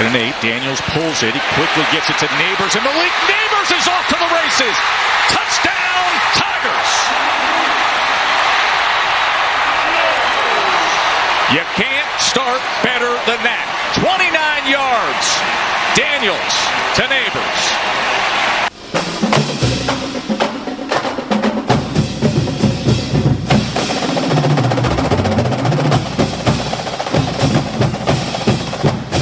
and 8. Daniels pulls it. He quickly gets it to Neighbors, and Malik Neighbors is off to the races. Touchdown, Tigers! You can't start better than that. 29 yards. Daniels to Neighbors.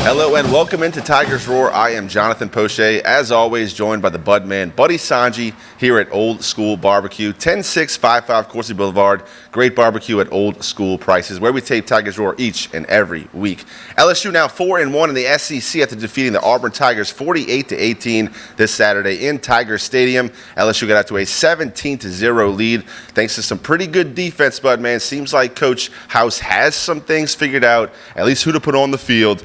Hello and welcome into Tigers Roar. I am Jonathan Poche, as always joined by the Budman, Buddy Sanji, here at Old School Barbecue, 10655 Coursey Boulevard. Great barbecue at old school prices, where we tape Tigers Roar each and every week. LSU now 4-1 in the SEC after defeating the Auburn Tigers 48-18 this Saturday in Tiger Stadium. LSU got out to a 17-0 lead thanks to some pretty good defense, Budman. Seems like Coach House has some things figured out, at least who to put on the field.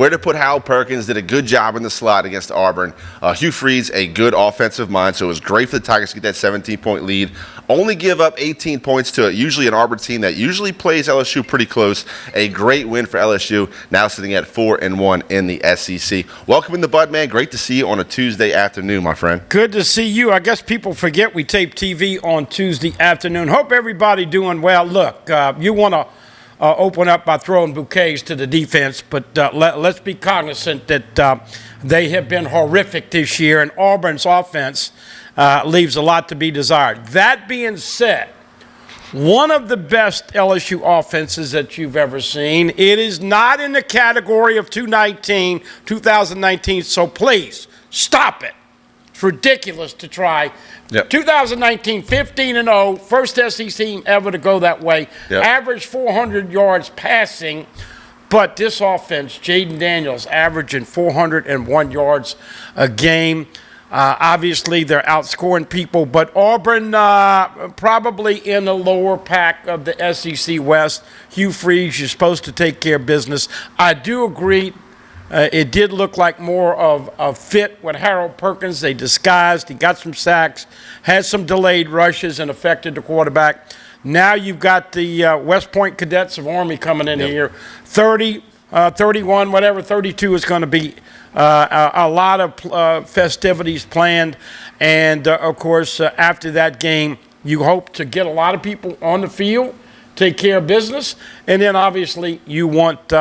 Where to put Hal Perkins, did a good job in the slot against Auburn. Hugh Freeze, a good offensive mind, so it was great for the Tigers to get that 17-point lead. Only give up 18 points to usually an Auburn team that usually plays LSU pretty close. A great win for LSU, now sitting at 4-1 in the SEC. Welcome in the Budman. Great to see you on a Tuesday afternoon, my friend. Good to see you. I guess people forget we tape TV on Tuesday afternoon. Hope everybody doing well. Look, you want to open up by throwing bouquets to the defense, but let's be cognizant that they have been horrific this year, and Auburn's offense leaves a lot to be desired. That being said, one of the best LSU offenses that you've ever seen. It is not in the category of 2019, so please stop it. It's ridiculous to try. Yep. 2019, 15-0, first SEC team ever to go that way. Yep. Average 400 yards passing, but this offense, Jaden Daniels, averaging 401 yards a game. Obviously, they're outscoring people, but Auburn probably in the lower pack of the SEC West. Hugh Freeze, you're supposed to take care of business. I do agree. It did look like more of a fit with Harold Perkins. They disguised. He got some sacks, had some delayed rushes, and affected the quarterback. Now you've got the West Point Cadets of Army coming in here. 30, 31, whatever, 32 is going to be a lot of festivities planned. And, of course, after that game, you hope to get a lot of people on the field, take care of business, and then obviously you want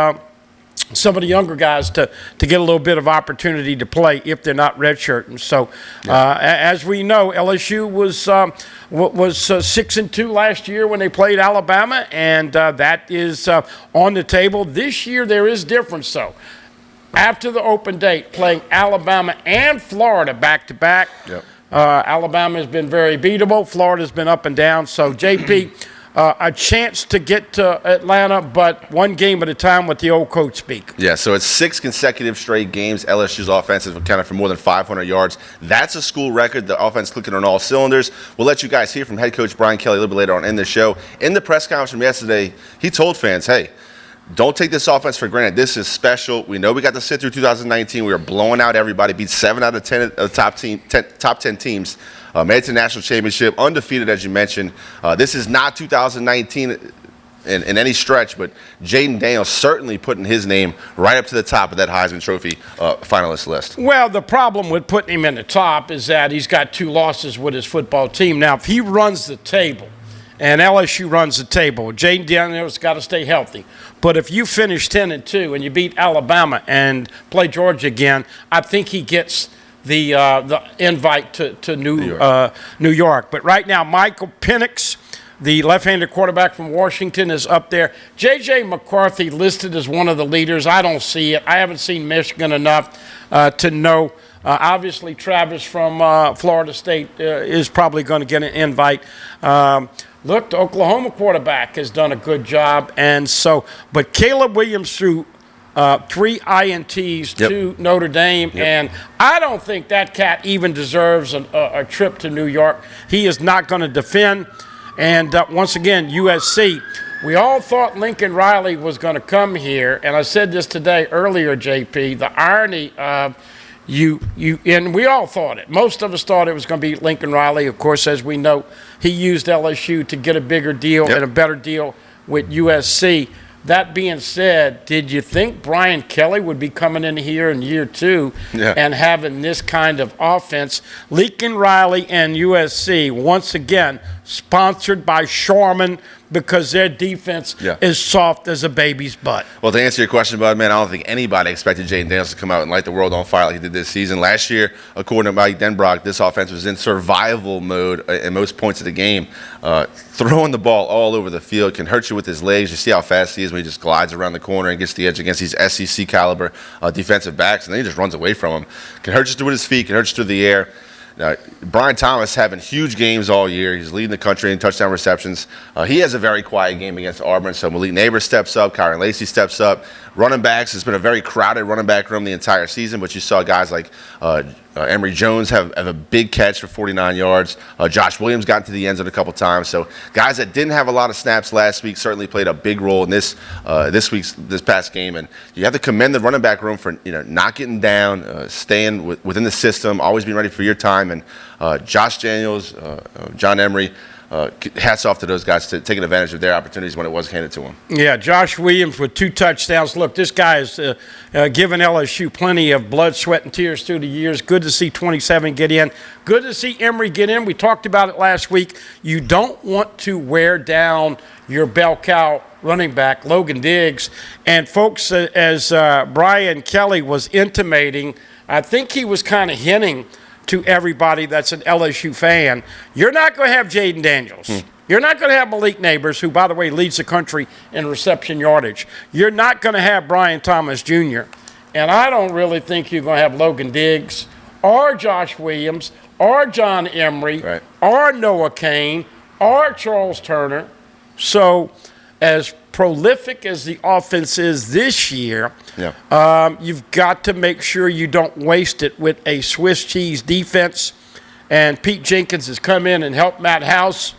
some of the younger guys to get a little bit of opportunity to play if they're not redshirting. So, as we know, LSU was 6-2 last year when they played Alabama, and that is on the table. This year there is difference, though. After the open date, playing Alabama and Florida back-to-back. Yep. Alabama has been very beatable. Florida's been up and down. So, JP, a chance to get to Atlanta, but one game at a time, with the old coach speak. Yeah, so it's 6 consecutive straight games. LSU's offense has accounted for more than 500 yards. That's a school record. The offense clicking on all cylinders. We'll let you guys hear from head coach Brian Kelly a little bit later on in the show. In the press conference from yesterday, he told fans, hey, don't take this offense for granted. This is special. We know we got to sit through 2019. We were blowing out everybody, beat 7 out of 10 of the top 10 teams. Made it to the national championship, undefeated, as you mentioned. This is not 2019 in any stretch, but Jaden Daniels certainly putting his name right up to the top of that Heisman Trophy finalist list. Well, the problem with putting him in the top is that he's got 2 losses with his football team. Now, if he runs the table, and LSU runs the table, Jaden Daniels got to stay healthy. But if you finish 10-2 and you beat Alabama and play Georgia again, I think he gets the invite to New York. But right now, Michael Penix, the left-handed quarterback from Washington, is up there. J.J. McCarthy listed as one of the leaders. I don't see it. I haven't seen Michigan enough to know. Obviously, Travis from Florida State is probably going to get an invite. Look, the Oklahoma quarterback has done a good job. And so, but Caleb Williams threw 3 INTs to Notre Dame, and I don't think that cat even deserves a trip to New York. He is not going to defend. And once again, USC, we all thought Lincoln Riley was going to come here, and I said this today earlier, JP, the irony of and we all thought it. Most of us thought it was going to be Lincoln Riley. Of course, as we know, he used LSU to get a bigger deal and a better deal with USC. That being said, did you think Brian Kelly would be coming in here in year 2 and having this kind of offense? Lincoln Riley and USC, once again, sponsored by Sharman, because their defense is soft as a baby's butt. Well, to answer your question, Bud, man, I don't think anybody expected Jaden Daniels to come out and light the world on fire like he did this season. Last year, according to Mike Denbrock, this offense was in survival mode at most points of the game. Throwing the ball all over the field can hurt you with his legs. You see how fast he is when he just glides around the corner and gets the edge against these SEC caliber defensive backs, and then he just runs away from them. Can hurt you with his feet, can hurt you through the air. Brian Thomas having huge games all year. He's leading the country in touchdown receptions. He has a very quiet game against Auburn, so Malik Neighbors steps up, Kyron Lacey steps up. Running backs, it's been a very crowded running back room the entire season, but you saw guys like Emory Jones have a big catch for 49 yards. Josh Williams got into the end zone a couple times. So guys that didn't have a lot of snaps last week certainly played a big role in this past game. And you have to commend the running back room for not getting down, staying within the system, always being ready for your time. And Josh Daniels, John Emery, hats off to those guys to taking advantage of their opportunities when it was handed to them. Yeah, Josh Williams with 2 touchdowns. Look, this guy has given LSU plenty of blood, sweat, and tears through the years. Good to see 27 get in. Good to see Emery get in. We talked about it last week. You don't want to wear down your bell cow running back, Logan Diggs. And, folks, as Brian Kelly was intimating, I think he was kind of hinting to everybody that's an LSU fan, you're not going to have Jaden Daniels. You're not going to have Malik Neighbors, who, by the way, leads the country in reception yardage. You're not going to have Brian Thomas Jr. And I don't really think you're going to have Logan Diggs or Josh Williams or John Emery or Noah Cain or Charles Turner. So as prolific as the offense is this year, you've got to make sure you don't waste it with a Swiss cheese defense. And Pete Jenkins has come in and helped Matt House.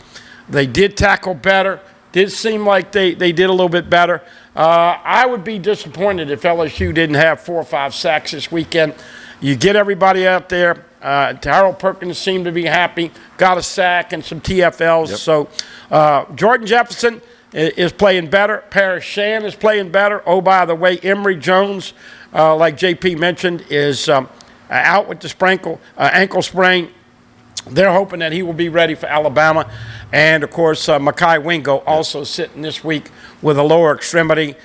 They did tackle better. Did seem like they did a little bit better. I would be disappointed if LSU didn't have 4 or 5 sacks this weekend. You get everybody out there. Harold Perkins seemed to be happy. Got a sack and some TFLs. So Jordan Jefferson is playing better. Paris Shan is playing better. Oh, by the way, Emory Jones, like JP mentioned, is out with the ankle sprain. They're hoping that he will be ready for Alabama. And, of course, Mekhi Wingo also sitting this week with a lower extremity.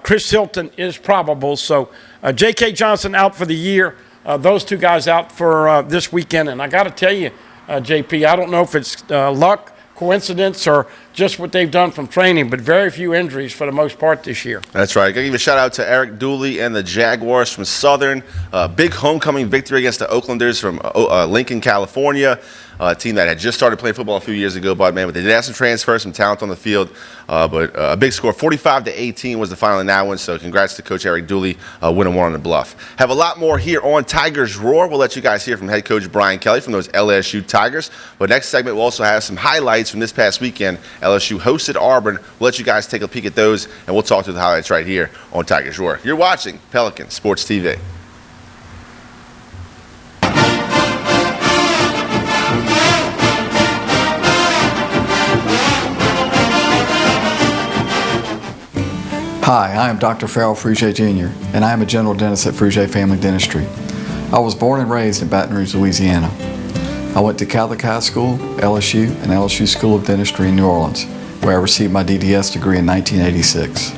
Chris Hilton is probable. So J.K. Johnson out for the year. Those 2 guys out for this weekend. And I got to tell you, JP, I don't know if it's luck, coincidence, or just what they've done from training, but very few injuries for the most part this year. That's right. Got to give a shout out to Eric Dooley and the Jaguars from Southern. Big homecoming victory against the Oaklanders from Lincoln, California. A team that had just started playing football a few years ago, but they did have some transfers, some talent on the field. But a big score, 45-18 was the final in that one. So congrats to Coach Eric Dooley, winning 1 on the Bluff. Have a lot more here on Tigers Roar. We'll let you guys hear from head coach Brian Kelly from those LSU Tigers. But next segment, we'll also have some highlights from this past weekend. LSU hosted Auburn. We'll let you guys take a peek at those, and we'll talk through the highlights right here on Tigers Roar. You're watching Pelican Sports TV. Hi, I am Dr. Farrell Frugier Jr., and I am a general dentist at Frugier Family Dentistry. I was born and raised in Baton Rouge, Louisiana. I went to Catholic High School, LSU, and LSU School of Dentistry in New Orleans, where I received my DDS degree in 1986.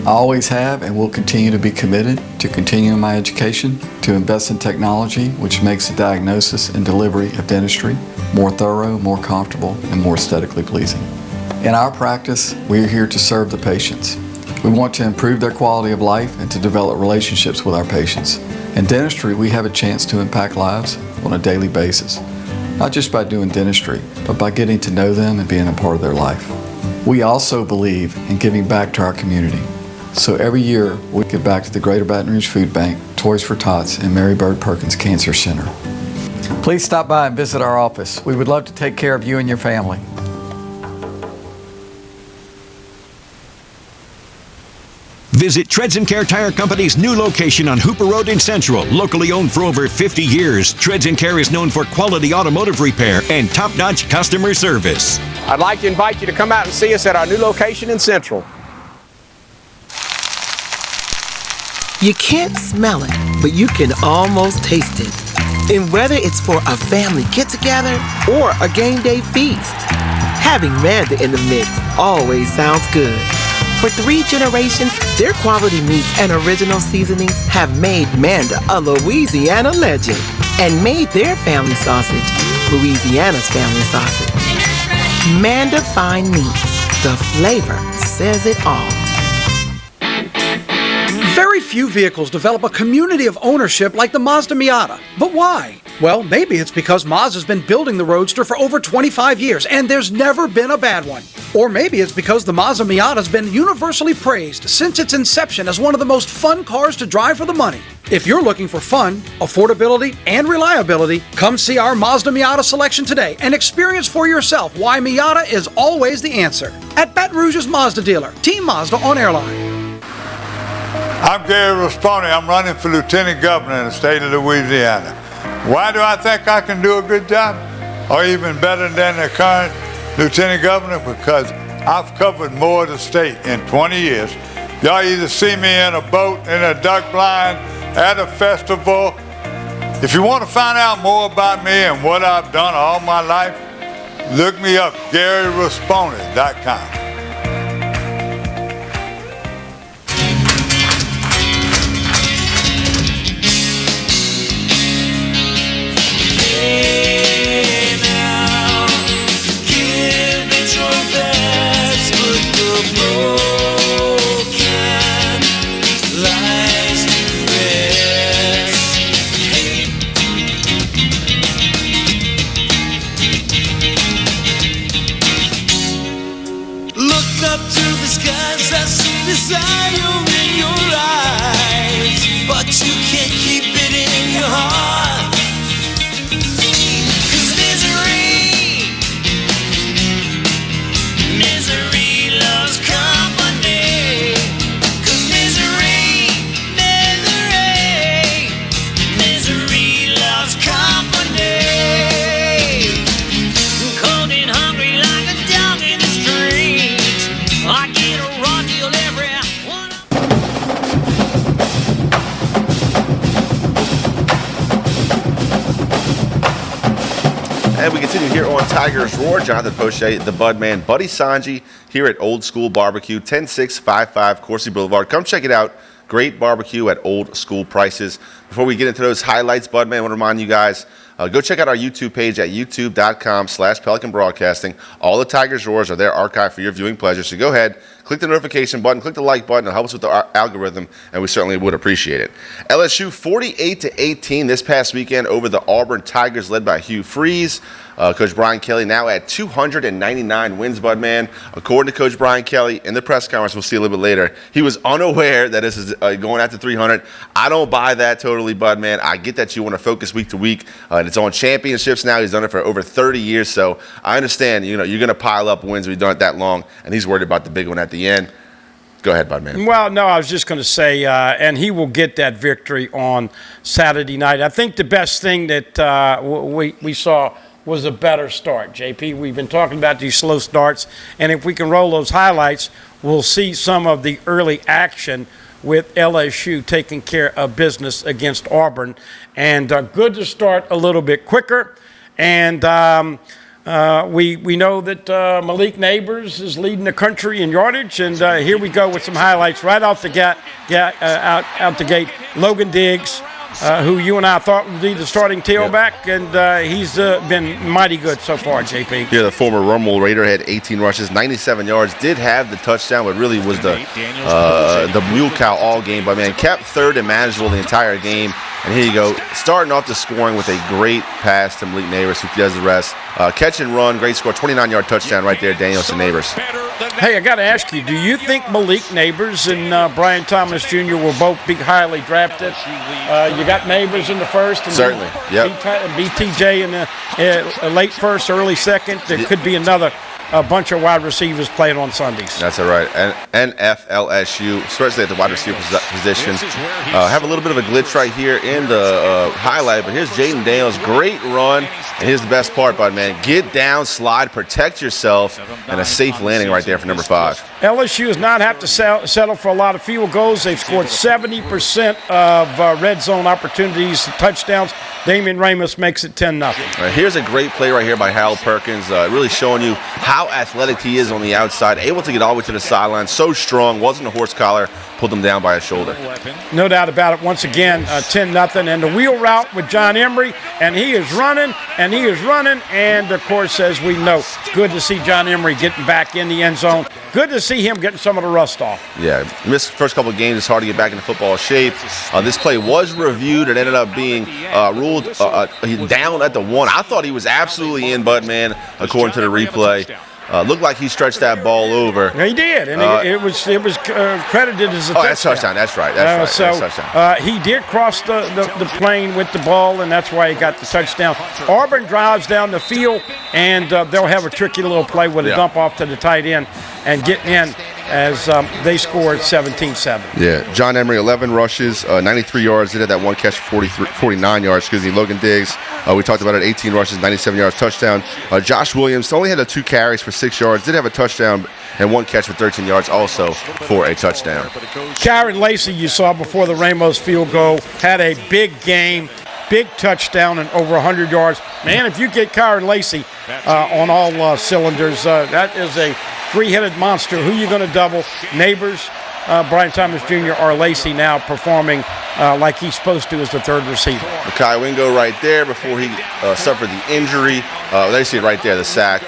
I always have and will continue to be committed to continuing my education, to invest in technology which makes the diagnosis and delivery of dentistry more thorough, more comfortable, and more aesthetically pleasing. In our practice, we are here to serve the patients. We want to improve their quality of life and to develop relationships with our patients. In dentistry, we have a chance to impact lives on a daily basis, not just by doing dentistry, but by getting to know them and being a part of their life. We also believe in giving back to our community. So every year, we give back to the Greater Baton Rouge Food Bank, Toys for Tots, and Mary Bird Perkins Cancer Center. Please stop by and visit our office. We would love to take care of you and your family. Visit Treads & Care Tire Company's new location on Hooper Road in Central. Locally owned for over 50 years, Treads & Care is known for quality automotive repair and top-notch customer service. I'd like to invite you to come out and see us at our new location in Central. You can't smell it, but you can almost taste it. And whether it's for a family get-together or a game day feast, having Manda in the mix always sounds good. For 3 generations, their quality meats and original seasonings have made Manda a Louisiana legend and made their family sausage Louisiana's family sausage. Manda Fine Meats. The flavor says it all. Very few vehicles develop a community of ownership like the Mazda Miata. But why? Well, maybe it's because Mazda's been building the Roadster for over 25 years and there's never been a bad one. Or maybe it's because the Mazda Miata's been universally praised since its inception as one of the most fun cars to drive for the money. If you're looking for fun, affordability, and reliability, come see our Mazda Miata selection today and experience for yourself why Miata is always the answer. At Baton Rouge's Mazda dealer, Team Mazda on Airline. I'm Gary Rasponi. I'm running for Lieutenant Governor in the state of Louisiana. Why do I think I can do a good job? Or even better than the current Lieutenant Governor? Because I've covered more of the state in 20 years. Y'all either see me in a boat, in a duck blind, at a festival. If you want to find out more about me and what I've done all my life, look me up, GaryRasponi.com. Desire in your eyes, but you can't keep it in your heart. 'Cause misery loves company. 'Cause misery loves company. Cold and hungry like a dog in the street. I get a raw deal every. And we continue here on Tigers Roar. Jonathan Poche, the Budman, Buddy Sanji here at Old School Barbecue, 10655 Coursey Boulevard. Come check it out. Great barbecue at old school prices. Before we get into those highlights, Budman, I want to remind you guys, go check out our YouTube page at youtube.com/Pelican Broadcasting. All the Tigers Roars are there archived for your viewing pleasure. So go ahead, click the notification button, click the like button. It'll help us with the algorithm, and we certainly would appreciate it. LSU 48-18 this past weekend over the Auburn Tigers, led by Hugh Freeze. Coach Brian Kelly now at 299 wins, Budman. According to Coach Brian Kelly in the press conference, we'll see a little bit later, he was unaware that this is going after 300. I don't buy that totally, Budman. I get that you want to focus week to week. And it's on championships now. He's done it for over 30 years, so I understand. You're going to pile up wins. We've done it that long, and he's worried about the big one at the end. Go ahead, Budman. Well, no, I was just going to say, and he will get that victory on Saturday night. I think the best thing that we saw was a better start, JP. We've been talking about these slow starts, and if we can roll those highlights, we'll see some of the early action with LSU taking care of business against Auburn. And good to start a little bit quicker. And we know that Malik Neighbors is leading the country in yardage. And here we go with some highlights right off the out the gate. Logan Diggs, who you and I thought would be the starting tailback, and he's been mighty good so far, JP. Yeah, the former Rummel Raider had 18 rushes, 97 yards, did have the touchdown, but really was the mule cow all game. But, man, kept third and manageable the entire game. And here you go, starting off the scoring with a great pass to Malik Neighbors, who does the rest. Catch and run, great score, 29-yard touchdown right there, Danielson Neighbors. Hey, I got to ask you, do you think Malik Neighbors and Brian Thomas Jr. will both be highly drafted? You got Neighbors in the first. And certainly, yep. BTJ in the late first, early second. There could be another a bunch of wide receivers playing on Sundays. That's all right. And NFLSU, especially at the wide receiver position, have a little bit of a glitch right here in the highlight. But here's Jaden Daniels, great run. And here's the best part, bud, man. Get down, slide, protect yourself, and a safe landing right there for number 5. LSU does not have to settle for a lot of field goals. They've scored 70% of red zone opportunities, touchdowns. Damian Ramos makes it 10-0. Right, here's a great play right here by Harold Perkins, really showing you how athletic he is on the outside, able to get all the way to the sideline, so strong, wasn't a horse collar, pulled him down by his shoulder. No doubt about it. Once again, 10-0, and the wheel route with John Emery, and he is running, and of course, as we know, good to see John Emery getting back in the end zone. Good to see him getting some of the rust off. Yeah, missed the first couple of games. It's hard to get back into football shape. This play was reviewed. It ended up being ruled down at the 1. I thought he was absolutely in, Bud, man, according to the replay. Looked like he stretched that ball over. He did, and it was credited as a touchdown. That's touchdown. That's right. That's right. That's touchdown. He did cross the plane with the ball, and that's why he got the touchdown. Auburn drives down the field, and they'll have a tricky little play with a dump off to the tight end and getting in as they scored 17-7. Yeah, John Emery, 11 rushes, 93 yards. Did have that one catch for 49 yards. Logan Diggs, we talked about it, 18 rushes, 97 yards, touchdown. Josh Williams only had 2 carries for 6 yards. Did have a touchdown and 1 catch for 13 yards also for a touchdown. Kyron Lacey, you saw before the Ramos field goal, had a big game, big touchdown and over 100 yards. Man, if you get Kyron Lacey on all cylinders, that is a 3-headed monster. Who you going to double? Neighbors, Brian Thomas Jr. or Lacey now performing like he's supposed to as the third receiver. Makai Wingo right there before he suffered the injury. There you see it right there, the sack.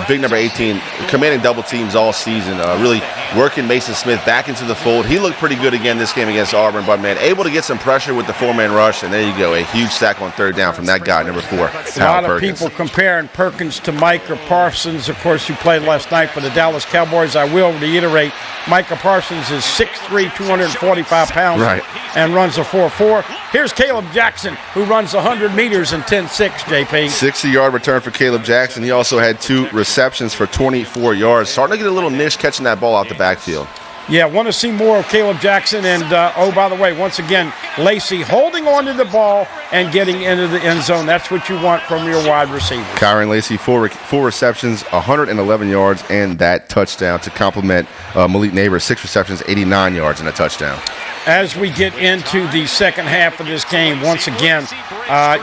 Big number 18, commanding double teams all season, really working Mason Smith back into the fold. He looked pretty good again this game against Auburn, but man, able to get some pressure with the 4-man rush, and there you go, a huge sack on 3rd down from that guy, number 4, A lot of people comparing Perkins to Micah Parsons, of course, who played last night for the Dallas Cowboys. I will reiterate, Micah Parsons is 6'3", 245 pounds, and runs a 4.4. Here's Caleb Jackson, who runs 100 meters in 10.6, JP. 60-yard return for Caleb Jackson. He also had 2 receptions for 24 yards. Starting to get a little niche catching that ball out the backfield. Yeah, want to see more of Caleb Jackson. And, oh, by the way, once again, Lacey holding on to the ball and getting into the end zone. That's what you want from your wide receiver. Kyron Lacey, 4 receptions, 111 yards, and that touchdown to complement Malik Neighbors, 6 receptions, 89 yards, and a touchdown. As we get into the second half of this game, once again,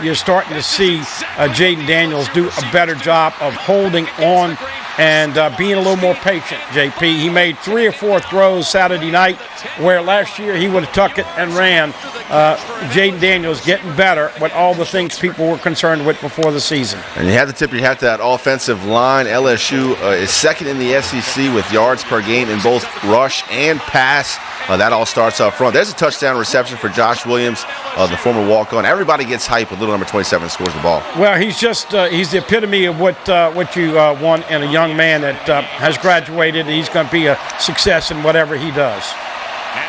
you're starting to see Jaden Daniels do a better job of holding on and being a little more patient, JP. He made 3 or 4 throws Saturday night, where last year he would have tucked it and ran. Jaden Daniels getting better with all the things people were concerned with before the season. And you have to tip your hat to that offensive line. LSU is second in the SEC with yards per game in both rush and pass. That all starts up front. There's a touchdown reception for Josh Williams, the former walk-on. Everybody gets hype when little number 27 scores the ball. Well, he's just he's the epitome of what you want in a young man that has graduated. He's going to be a success in whatever he does.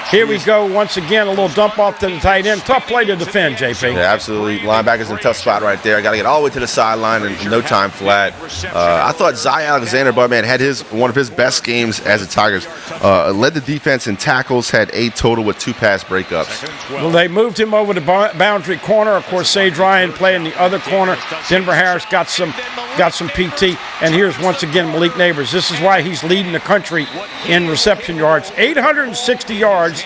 Here we go once again, a little dump off to the tight end. Tough play to defend, JP. Yeah, absolutely. Linebackers in a tough spot right there. Got to get all the way to the sideline in no time flat. I thought Zy Alexander, Budman, had one of his best games as a Tigers. Led the defense in tackles, had 8 total with 2 pass breakups. Well, they moved him over to boundary corner. Of course, Sage Ryan playing the other corner. Denver Harris got some PT. And here's once again Malik Neighbors. This is why he's leading the country in reception yards. 860 yards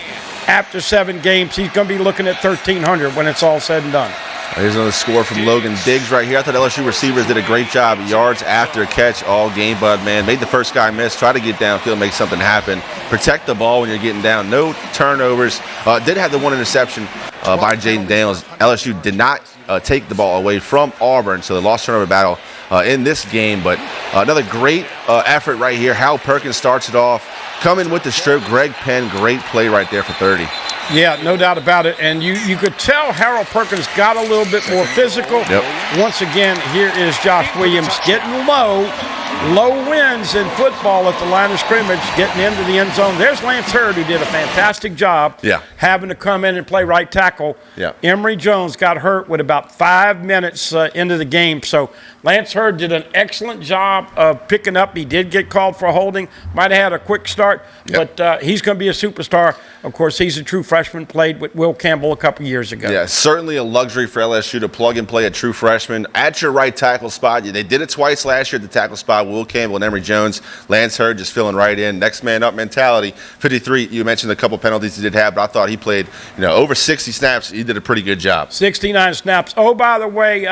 after 7 games. He's going to be looking at 1,300 when it's all said and done. Here's another score from Logan Diggs right here. I thought LSU receivers did a great job. Yards after a catch all game, Bud, man. Made the first guy miss. Try to get downfield, make something happen. Protect the ball when you're getting down. No turnovers. Did have the 1 interception by Jaden Daniels. LSU did not take the ball away from Auburn, so they lost turnover battle in this game. But another great effort right here. Hal Perkins starts it off. Coming with the strip, Greg Penn, great play right there for 30. Yeah, no doubt about it. And you could tell Harold Perkins got a little bit more physical. Yep. Once again, here is Josh Williams getting low low winds in football at the line of scrimmage, getting into the end zone. There's Lance Hurd, who did a fantastic job having to come in and play right tackle. Emory Jones got hurt with about 5 minutes into the game. So Lance Hurd did an excellent job of picking up. He did get called for holding. Might have had a quick start, but he's going to be a superstar. Of course, he's a true freshman, played with Will Campbell a couple years ago. Yeah, certainly a luxury for LSU to plug and play a true freshman at your right tackle spot. They did it twice last year at the tackle spot. Will Campbell and Emory Jones. Lance Hurd just filling right in. Next man up mentality. 53, you mentioned a couple penalties he did have, but I thought he played, over 60 snaps. He did a pretty good job. 69 snaps. Oh, by the way,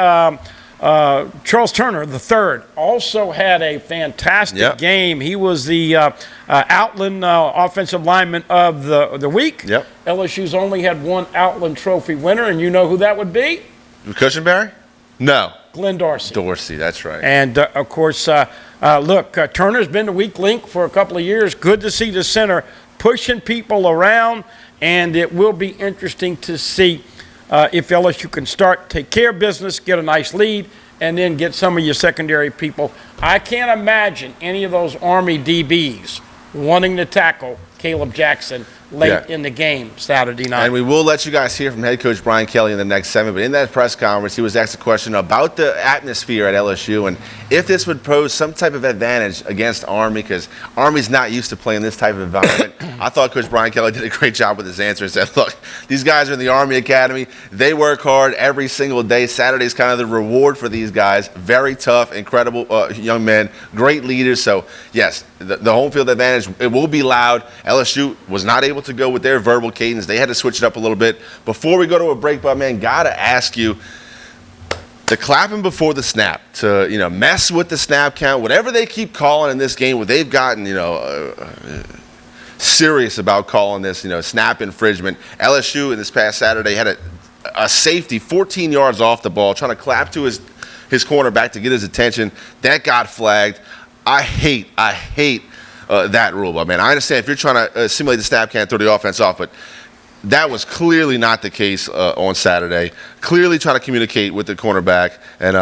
Charles Turner, the third, also had a fantastic game. He was the Outland offensive lineman of the week. LSU's only had one Outland Trophy winner, and you know who that would be? Cushenberry? No. Glenn Dorsey. Dorsey, that's right. And, of course, Turner's been the weak link for a couple of years. Good to see the center pushing people around, and it will be interesting to see if LSU can take care of business, get a nice lead, and then get some of your secondary people. I can't imagine any of those Army DBs wanting to tackle Caleb Jackson late in the game Saturday night. And we will let you guys hear from head coach Brian Kelly in the next segment. But in that press conference, he was asked a question about the atmosphere at LSU and if this would pose some type of advantage against Army, because Army's not used to playing this type of environment. I thought Coach Brian Kelly did a great job with his answer and said, look, these guys are in the Army Academy. They work hard every single day. Saturday's kind of the reward for these guys. Very tough, incredible young men, great leaders. So, yes, the home field advantage, it will be loud. LSU was not able to go with their verbal cadence. They had to switch it up a little bit. Before we go to a break, but man, gotta ask you, the clapping before the snap, to mess with the snap count, whatever they keep calling in this game, where they've gotten serious about calling this snap infringement. LSU in this past Saturday had a safety 14 yards off the ball trying to clap to his cornerback to get his attention. That got flagged. I hate that rule. I mean, I understand if you're trying to simulate the snap count, throw the offense off, but that was clearly not the case on Saturday. Clearly trying to communicate with the cornerback, and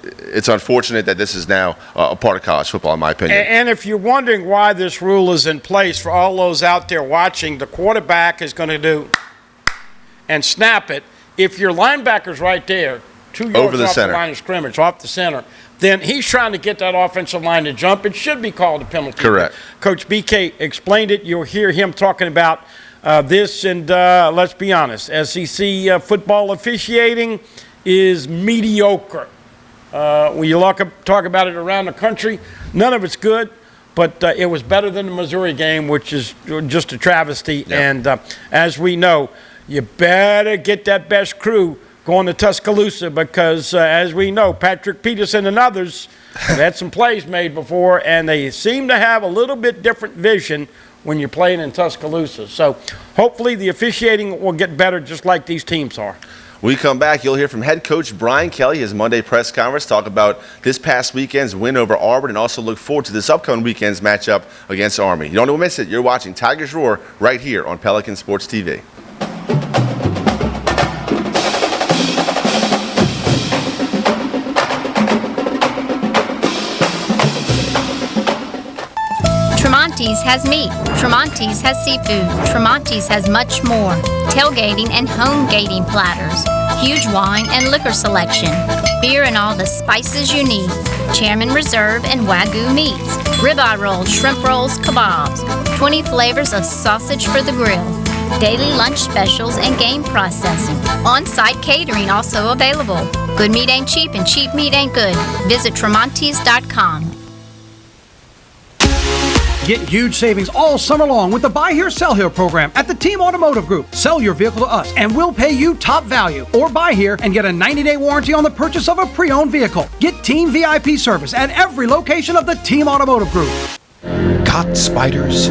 it's unfortunate that this is now a part of college football, in my opinion. And if you're wondering why this rule is in place, for all those out there watching, the quarterback is going to do and snap it. If your linebacker's right there, 2 yards off the line of scrimmage, off the center, then he's trying to get that offensive line to jump. It should be called a penalty. Correct. Coach BK explained it. You'll hear him talking about this, and let's be honest, SEC football officiating is mediocre. When you talk about it around the country, none of it's good, but it was better than the Missouri game, which is just a travesty. Yep. And as we know, you better get that best crew going to Tuscaloosa because, as we know, Patrick Peterson and others have had some plays made before, and they seem to have a little bit different vision when you're playing in Tuscaloosa. So hopefully the officiating will get better just like these teams are. When we come back, you'll hear from head coach Brian Kelly, his Monday press conference, talk about this past weekend's win over Auburn and also look forward to this upcoming weekend's matchup against Army. You don't want to miss it. You're watching Tigers Roar right here on Pelican Sports TV. Tremonti's has meat. Tremonti's has seafood. Tremonti's has much more. Tailgating and home gating platters. Huge wine and liquor selection. Beer and all the spices you need. Chairman Reserve and Wagyu meats. Ribeye rolls, shrimp rolls, kebabs. 20 flavors of sausage for the grill. Daily lunch specials and game processing. On-site catering also available. Good meat ain't cheap and cheap meat ain't good. Visit Tremonti's.com. Get huge savings all summer long with the Buy Here, Sell Here program at the Team Automotive Group. Sell your vehicle to us and we'll pay you top value. Or buy here and get a 90-day warranty on the purchase of a pre-owned vehicle. Get Team VIP service at every location of the Team Automotive Group. Caught spiders.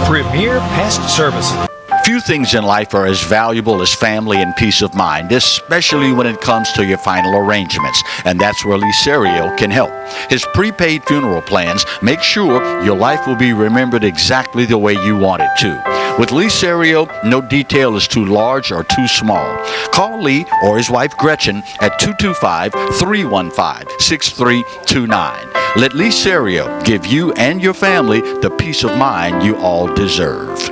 Premier Pest Services. Few things in life are as valuable as family and peace of mind, especially when it comes to your final arrangements, and that's where Lee Serio can help. His prepaid funeral plans make sure your life will be remembered exactly the way you want it to. With Lee Serio, no detail is too large or too small. Call Lee or his wife Gretchen at 225-315-6329. Let Lee Serio give you and your family the peace of mind you all deserve.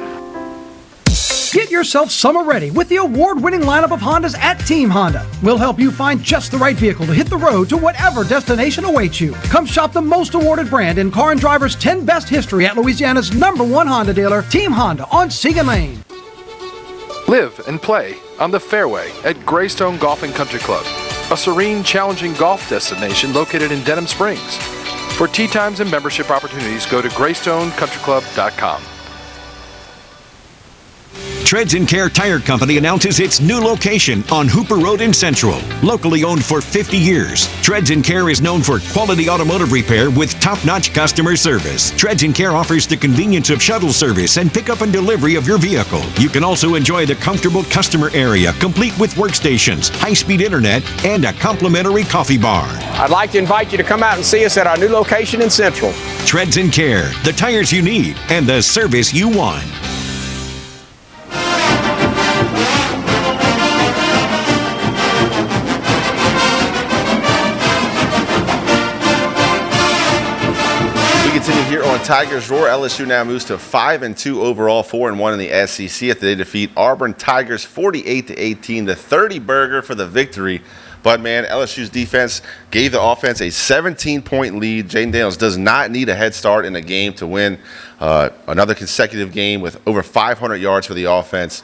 Get yourself summer ready with the award-winning lineup of Hondas at Team Honda. We'll help you find just the right vehicle to hit the road to whatever destination awaits you. Come shop the most awarded brand in Car and Driver's 10 Best history at Louisiana's #1 Honda dealer, Team Honda on Siegen Lane. Live and play on the fairway at Greystone Golf and Country Club, a serene, challenging golf destination located in Denham Springs. For tee times and membership opportunities, go to GreystoneCountryClub.com. Treads & Care Tire Company announces its new location on Hooper Road in Central. Locally owned for 50 years, Treads & Care is known for quality automotive repair with top-notch customer service. Treads & Care offers the convenience of shuttle service and pickup and delivery of your vehicle. You can also enjoy the comfortable customer area, complete with workstations, high-speed internet, and a complimentary coffee bar. I'd like to invite you to come out and see us at our new location in Central. Treads & Care, the tires you need and the service you want. Continue here on Tigers Roar. LSU now moves to 5-2 overall, 4-1 in the SEC after they defeat Auburn Tigers 48-18, the 30-burger for the victory. But, man, LSU's defense gave the offense a 17-point lead. Jaden Daniels does not need a head start in a game to win another consecutive game with over 500 yards for the offense.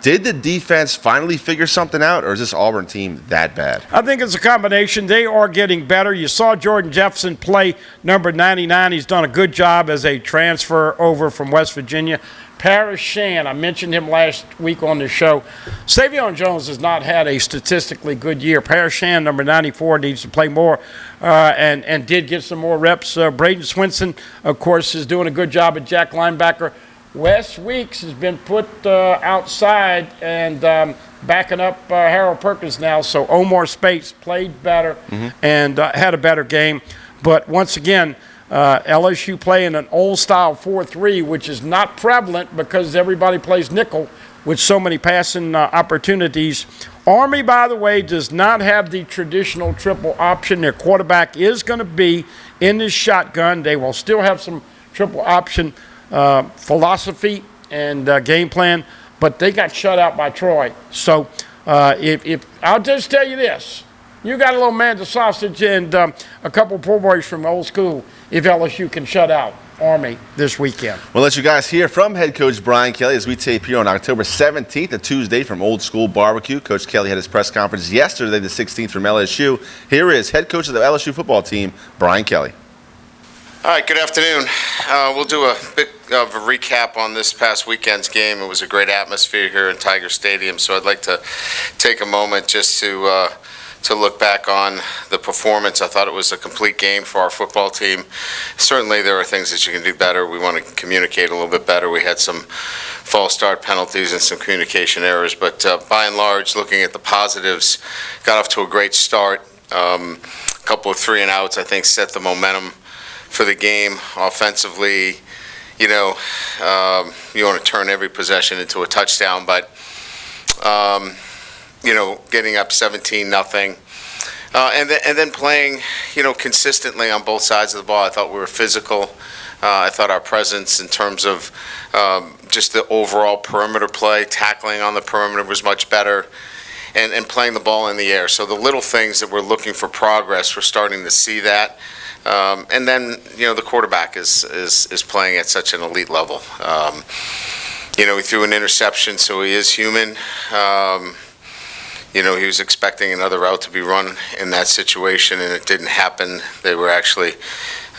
Did the defense finally figure something out, or is this Auburn team that bad? I think it's a combination. They are getting better. You saw Jordan Jefferson play number 99. He's done a good job as a transfer over from West Virginia. Paris Shan, I mentioned him last week on the show. Savion Jones has not had a statistically good year. Paris Shan, number 94, needs to play more and did get some more reps. Braden Swinson, of course, is doing a good job at jack linebacker. Wes Weeks has been put outside and backing up Harold Perkins now. So Omar Spates played better and had a better game. But once again, LSU playing an old-style 4-3, which is not prevalent because everybody plays nickel with so many passing opportunities. Army, by the way, does not have the traditional triple option. Their quarterback is going to be in this shotgun. They will still have some triple option philosophy and game plan, but they got shut out by Troy. So if I'll just tell you this. You got a little Manda sausage and a couple of poor boys from old school if LSU can shut out Army this weekend. We'll let you guys hear from head coach Brian Kelly as we tape here on October 17th, a Tuesday from Old School Barbecue. Coach Kelly had his press conference yesterday, the 16th, from LSU. Here is head coach of the LSU football team, Brian Kelly. All right, good afternoon. We'll do a bit of a recap on this past weekend's game. It was a great atmosphere here in Tiger Stadium, so I'd like to take a moment just to look back on the performance. I thought it was a complete game for our football team. Certainly there are things that you can do better. We want to communicate a little bit better. We had some false start penalties and some communication errors, but by and large, looking at the positives, got off to a great start. A couple of 3-and-outs, I think, set the momentum for the game. Offensively, you want to turn every possession into a touchdown, but getting up 17-0, and then playing, consistently on both sides of the ball. I thought we were physical. I thought our presence in terms of just the overall perimeter play, tackling on the perimeter was much better, and playing the ball in the air. So the little things that we're looking for progress, we're starting to see that. And then, the quarterback is playing at such an elite level. He threw an interception, so he is human. He was expecting another route to be run in that situation, and it didn't happen. They were actually,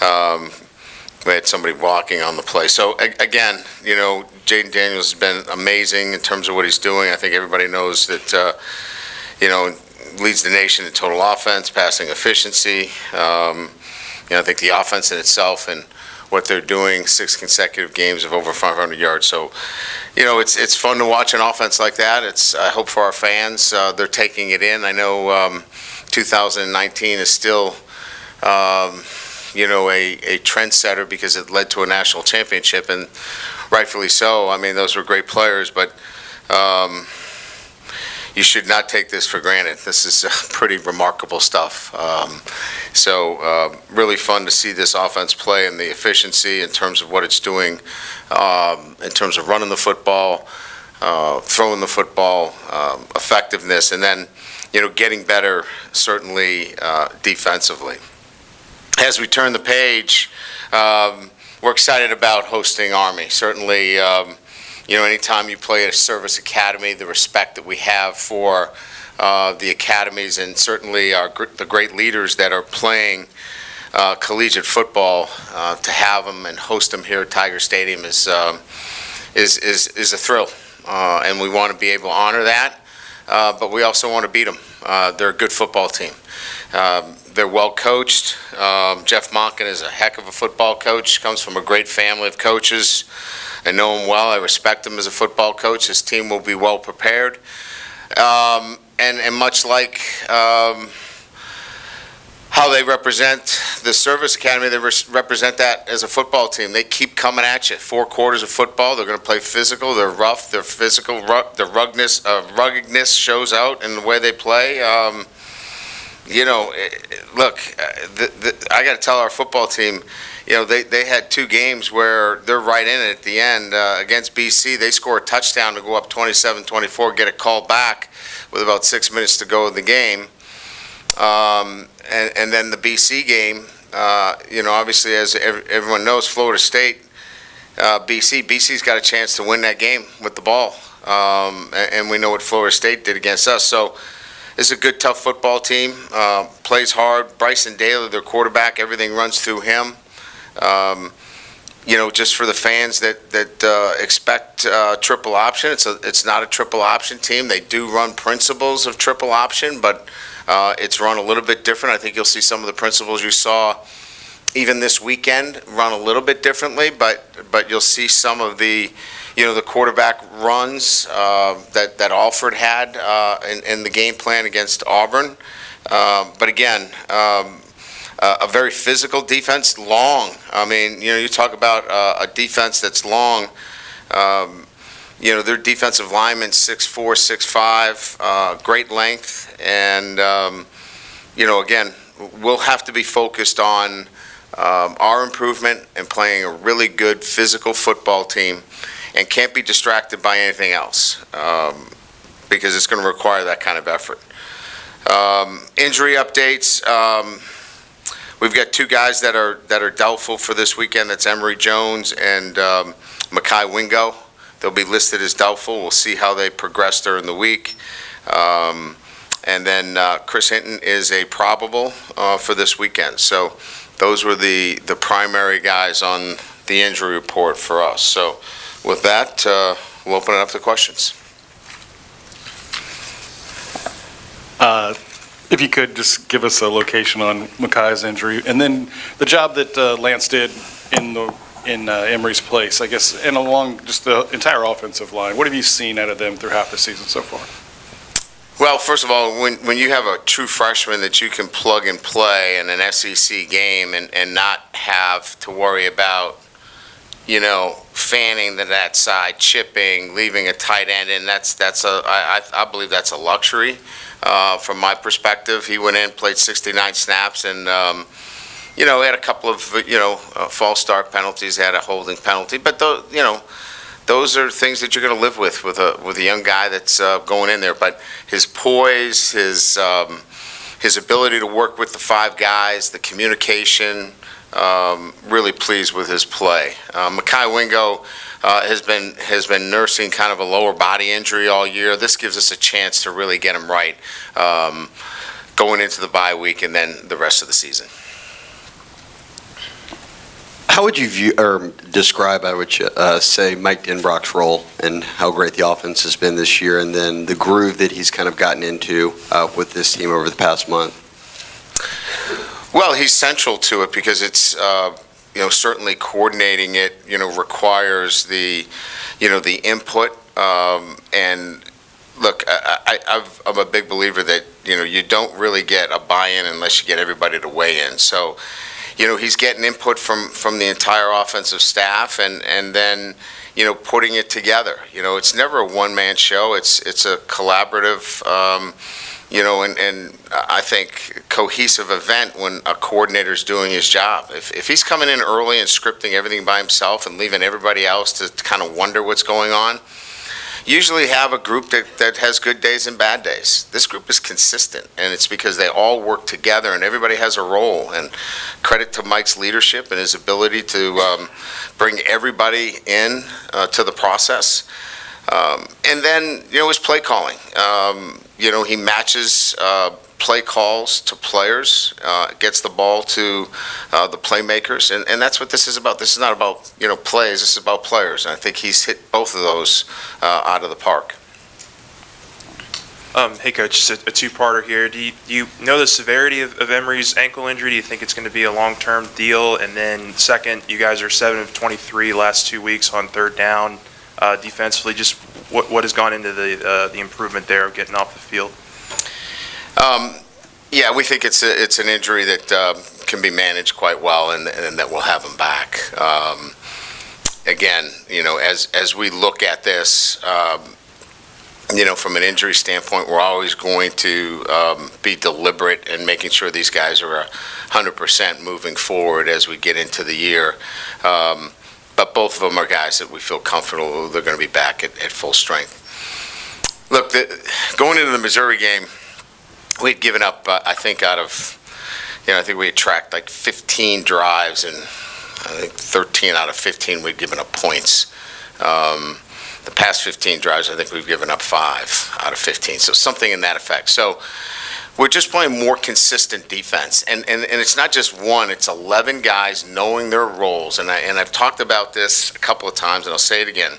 we had somebody walking on the play. So, again, Jaden Daniels has been amazing in terms of what he's doing. I think everybody knows that, leads the nation in total offense, passing efficiency. I think the offense in itself and what they're doing, 6 consecutive games of over 500 yards. So, it's fun to watch an offense like that. I hope for our fans, they're taking it in. I know 2019 is still, a trendsetter because it led to a national championship, and rightfully so. I mean, those were great players, but you should not take this for granted. This is pretty remarkable stuff. Really fun to see this offense play and the efficiency in terms of what it's doing, in terms of running the football, throwing the football, effectiveness, and then, getting better, certainly defensively. As we turn the page, we're excited about hosting Army. Certainly, anytime you play at a service academy, the respect that we have for the academies, and certainly the great leaders that are playing collegiate football, to have them and host them here at Tiger Stadium is a thrill, and we want to be able to honor that. But we also want to beat them. They're a good football team. They're well coached. Jeff Monken is a heck of a football coach. Comes from a great family of coaches. I know him well. I respect him as a football coach. His team will be well prepared. And much like how they represent the service academy, they represent that as a football team. They keep coming at you. 4 quarters of football. They're going to play physical. They're rough. They're physical. Their ruggedness shows out in the way they play. Look, I got to tell our football team, they had 2 games where they're right in it at the end. Against BC, they score a touchdown to go up 27-24, get a call back with about 6 minutes to go in the game. And then the BC game, obviously, as everyone knows, Florida State, BC's got a chance to win that game with the ball. And we know what Florida State did against us. So it's a good, tough football team, plays hard. Bryson Daly, their quarterback, everything runs through him. Just for the fans that expect triple option, it's not a triple option team. They do run principles of triple option, but it's run a little bit different. I think you'll see some of the principles you saw even this weekend run a little bit differently, but you'll see some of the the quarterback runs that Alford had in the game plan against Auburn. But again, a very physical defense, long. I mean, you talk about a defense that's long. Their defensive linemen 6'4", 6'5", great length, and again, we'll have to be focused on our improvement and playing a really good physical football team, and can't be distracted by anything else because it's going to require that kind of effort. Injury updates. We've got 2 guys that are doubtful for this weekend. That's Emory Jones and Mekhi Wingo. They'll be listed as doubtful. We'll see how they progress during the week. And then Chris Hinton is a probable for this weekend. So those were the primary guys on the injury report for us. So with that, we'll open it up to questions. If you could just give us a location on Mekhi's injury, and then the job that Lance did in Emory's place, I guess, and along just the entire offensive line. What have you seen out of them through half the season so far? Well, first of all, when you have a true freshman that you can plug and play in an SEC game and not have to worry about, fanning to that side, chipping, leaving a tight end in, I believe that's a luxury. From my perspective, he went in, played 69 snaps, and had a couple of false start penalties, had a holding penalty, but those are things that you're going to live with a young guy that's going in there. But his poise, his ability to work with the 5 guys, the communication, really pleased with his play. Mekhi Wingo has been nursing kind of a lower body injury all year. This gives us a chance to really get him right going into the bye week and then the rest of the season. How would you view or describe, I would say, Mike Denbrock's role and how great the offense has been this year, and then the groove that he's kind of gotten into with this team over the past month? Well, he's central to it because it's certainly coordinating it, requires the input. And look, I'm a big believer that, you don't really get a buy-in unless you get everybody to weigh in. So, he's getting input from the entire offensive staff and then, putting it together. It's never a one-man show. It's a collaborative, and I think cohesive event when a coordinator's doing his job. If he's coming in early and scripting everything by himself and leaving everybody else to kind of wonder what's going on, usually have a group that has good days and bad days. This group is consistent, and it's because they all work together and everybody has a role. And credit to Mike's leadership and his ability to bring everybody in to the process. And then, his play calling. He matches play calls to players, gets the ball to the playmakers, and that's what this is about. This is not about, plays, this is about players. And I think he's hit both of those out of the park. Hey, Coach, just a two-parter here. Do you know the severity of Emery's ankle injury? Do you think it's going to be a long-term deal? And then second, you guys are 7 of 23 last 2 weeks on third down defensively. Just what has gone into the improvement there of getting off the field? Yeah, we think it's an injury that can be managed quite well, and that we'll have him back. Again, as we look at this, from an injury standpoint, we're always going to be deliberate in making sure these guys are 100% moving forward as we get into the year. But both of them are guys that we feel comfortable they're going to be back at full strength. Look, going into the Missouri game, we'd given up, I think I think we had tracked like 15 drives, and I think 13 out of 15 we'd given up points. The past 15 drives, I think we've given up 5 out of 15, so something in that effect. So we're just playing more consistent defense, and it's not just one, it's 11 guys knowing their roles, and I've talked about this a couple of times, and I'll say it again.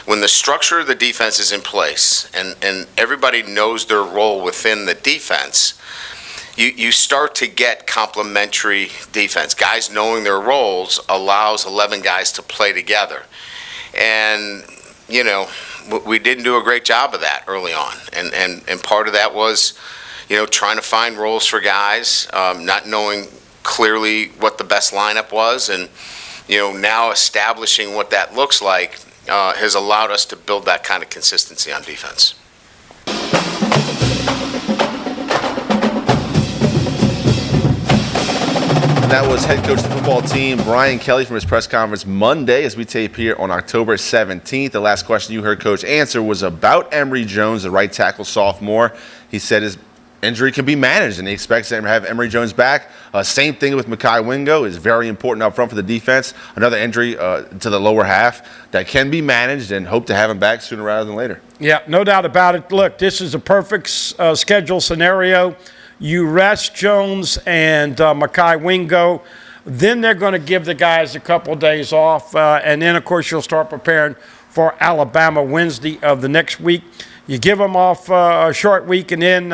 When the structure of the defense is in place and everybody knows their role within the defense, you start to get complementary defense. Guys knowing their roles allows 11 guys to play together. And, we didn't do a great job of that early on. And part of that was, trying to find roles for guys, not knowing clearly what the best lineup was. And, now establishing what that looks like has allowed us to build that kind of consistency on defense. And that was head coach of the football team, Brian Kelly, from his press conference Monday as we tape here on October 17th. The last question you heard Coach answer was about Emory Jones, the right tackle sophomore. He said his injury can be managed, and he expects to have Emory Jones back. Same thing with Mekhi Wingo is very important up front for the defense. Another injury to the lower half that can be managed, and hope to have him back sooner rather than later. Yeah, no doubt about it. Look, this is a perfect schedule scenario. You rest Jones and Mekhi Wingo. Then they're going to give the guys a couple of days off. And then, of course, you'll start preparing for Alabama Wednesday of the next week. You give them off a short week, and then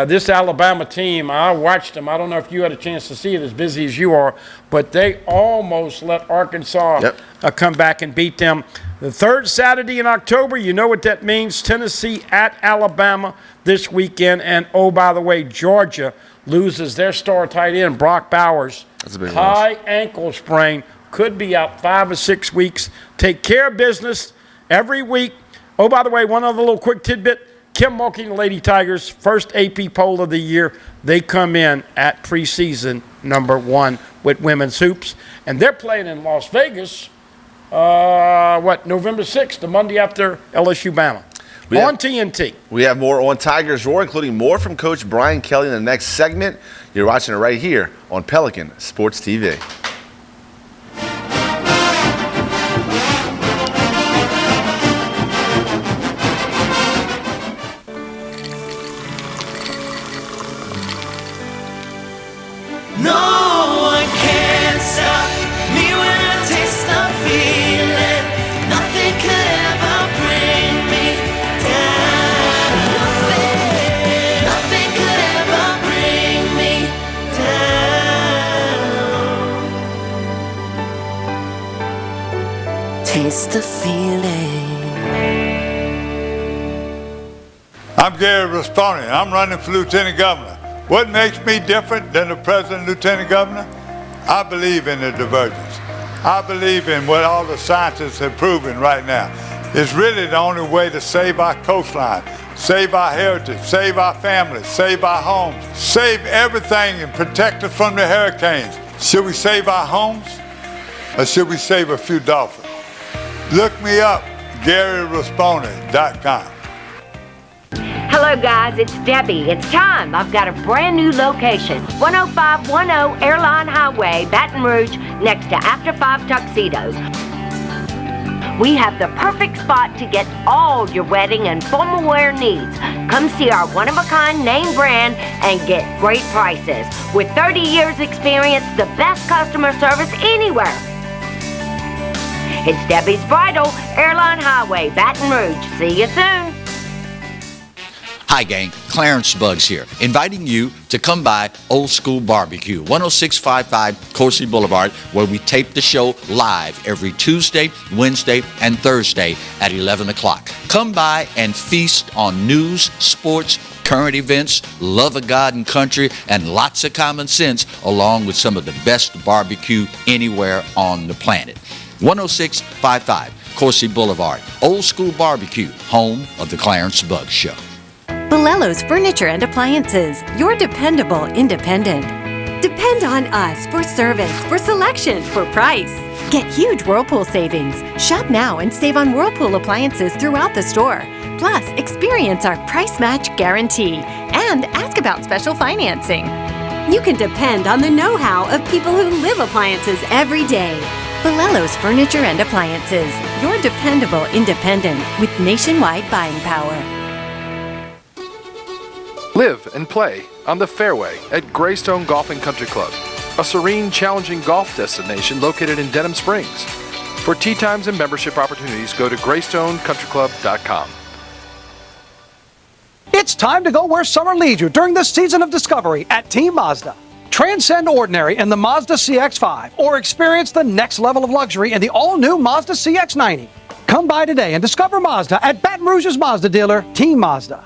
this Alabama team, I watched them. I don't know if you had a chance to see it, as busy as you are, but they almost let Arkansas come back and beat them. The third Saturday in October, you know what that means. Tennessee at Alabama this weekend. And, oh, by the way, Georgia loses their star tight end, Brock Bowers. That's a big high loss. Ankle sprain. Could be out 5 or 6 weeks. Take care of business every week. Oh, by the way, one other little quick tidbit. Kim Mulkey and the Lady Tigers, first AP poll of the year. They come in at preseason #1 with women's hoops. And they're playing in Las Vegas, November 6th, the Monday after LSU Bama. On TNT. We have more on Tigers Roar, including more from Coach Brian Kelly in the next segment. You're watching it right here on Pelican Sports TV. No one can stop me when I taste the feeling. Nothing could ever bring me down. Nothing could ever bring me down. taste the feeling. I'm Gary Rasponi, and I'm running for Lieutenant Governor. What makes me different than the President and Lieutenant Governor? I believe in the divergence. I believe in what all the scientists have proven right now. It's really the only way to save our coastline, save our heritage, save our families, save our homes, save everything and protect us from the hurricanes. Should we save our homes or should we save a few dolphins? Look me up, GaryRasponi.com. Hello guys, it's Debbie. It's time. I've got a brand new location. 10510 Airline Highway, Baton Rouge, next to After 5 Tuxedos. We have the perfect spot to get all your wedding and formal wear needs. Come see our one-of-a-kind name brand and get great prices. With 30 years experience, the best customer service anywhere. It's Debbie's Bridal, Airline Highway, Baton Rouge. See you soon. Hi gang, Clarence Buggs here, inviting you to come by Old School Barbecue, 10655 Coursey Boulevard, where we tape the show live every Tuesday, Wednesday, and Thursday at 11 o'clock. Come by and feast on news, sports, current events, love of God and country, and lots of common sense, along with some of the best barbecue anywhere on the planet. 10655 Coursey Boulevard, Old School Barbecue, home of the Clarence Buggs Show. Bolello's Furniture and Appliances, your dependable independent. Depend on us for service, for selection, for price. Get huge Whirlpool savings. Shop now and save on Whirlpool appliances throughout the store. Plus, experience our price match guarantee and ask about special financing. You can depend on the know-how of people who live appliances every day. Bolello's Furniture and Appliances, your dependable independent with nationwide buying power. Live and play on the fairway at Greystone Golf and Country Club, a serene, challenging golf destination located in Denham Springs. For tee times and membership opportunities, go to GreystonecountryClub.com. It's time to go where summer leads you during this season of discovery at Team Mazda. Transcend ordinary in the Mazda CX-5 or experience the next level of luxury in the all-new Mazda CX-90. Come by today and discover Mazda at Baton Rouge's Mazda dealer, Team Mazda.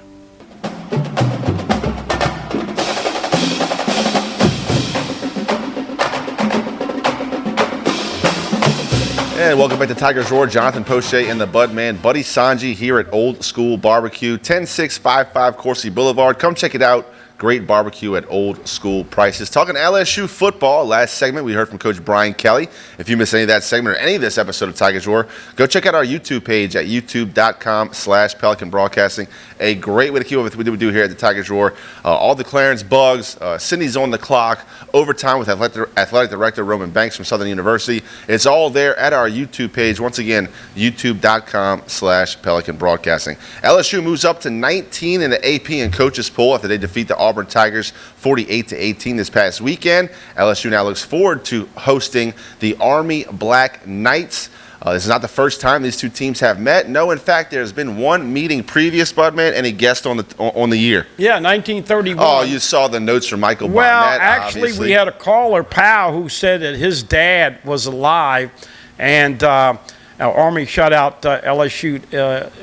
And welcome back to Tigers Roar. Jonathan Poche and the Budman, Buddy Sanji here at Old School Barbecue, 10655 Coursey Boulevard. Come check it out. Great barbecue at Old School prices. Talking LSU football. Last segment, we heard from Coach Brian Kelly. If you missed any of that segment or any of this episode of Tigers Roar, go check out our YouTube page at youtube.com/Pelican Broadcasting. A great way to keep up with what we do here at the Tigers Roar. All the Clarence Buggs, Cindy's on the clock, overtime with Athletic Director Roman Banks from Southern University. It's all there at our YouTube page. Once again, youtube.com/Pelican Broadcasting. LSU moves up to 19 in the AP and coaches poll after they defeat the Auburn Tigers 48-18 this past weekend. LSU now looks forward to hosting the Army Black Knights. This is not the first time these two teams have met. No, in fact, there's been one meeting previous, Budman, and he guessed on the year. Yeah, 1931. Oh, you saw the notes from Michael Well, Barnett, actually, obviously. we had a caller, Powell, who said that his dad was alive, and Army shut out LSU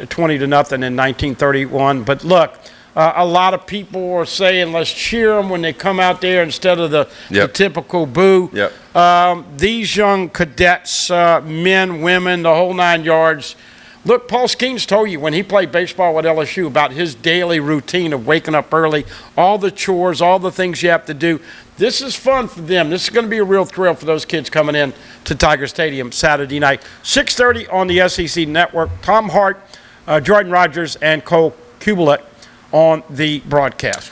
20-0 in 1931. But look, a lot of people are saying, let's cheer them when they come out there instead of the typical boo. These young cadets, men, women, the whole 9 yards. Look, Paul Skeens told you when he played baseball with LSU about his daily routine of waking up early, all the chores, all the things you have to do. This is fun for them. This is going to be a real thrill for those kids coming in to Tiger Stadium Saturday night. 6:30 on the SEC Network. Tom Hart, Jordan Rogers, and Cole Kubelik on the broadcast.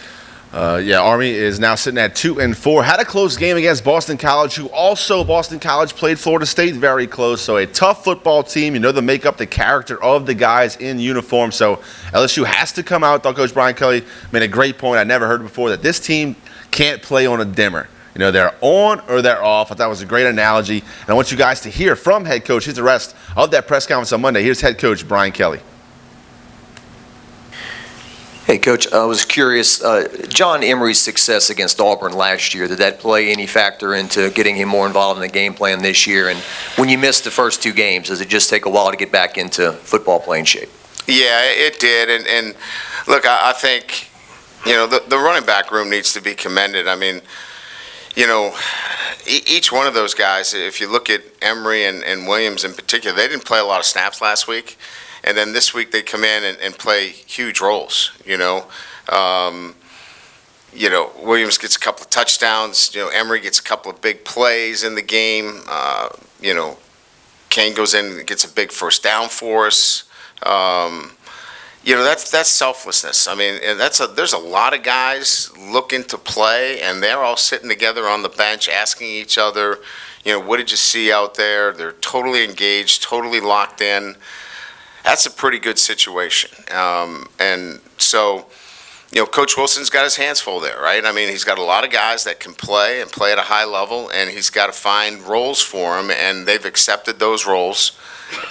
Army is now sitting at 2-4. Had a close game against Boston College, who also Boston College played Florida State very close. So a tough football team. You know the makeup, the character of the guys in uniform. So LSU has to come out. Coach Brian Kelly made a great point I never heard before, that this team can't play on a dimmer. You know, they're on or they're off. I thought that was a great analogy. And I want you guys to hear from head coach. Here's the rest of that press conference on Monday. Here's head coach Brian Kelly. Hey, Coach, I was curious, John Emery's success against Auburn last year, did that play any factor into getting him more involved in the game plan this year? And when you missed the first 2 games, does it just take a while to get back into football playing shape? Yeah, it did. And look, I think, the running back room needs to be commended. I mean, each one of those guys, if you look at Emery and Williams in particular, they didn't play a lot of snaps last week. And then this week they come in and play huge roles, Williams gets a couple of touchdowns. Emery gets a couple of big plays in the game. Kane goes in and gets a big first down for us. That's selflessness. I mean, and there's a lot of guys looking to play, and they're all sitting together on the bench asking each other, what did you see out there? They're totally engaged, totally locked in. That's a pretty good situation. And so, Coach Wilson's got his hands full there, right? I mean, he's got a lot of guys that can play and play at a high level, and he's got to find roles for them, and they've accepted those roles.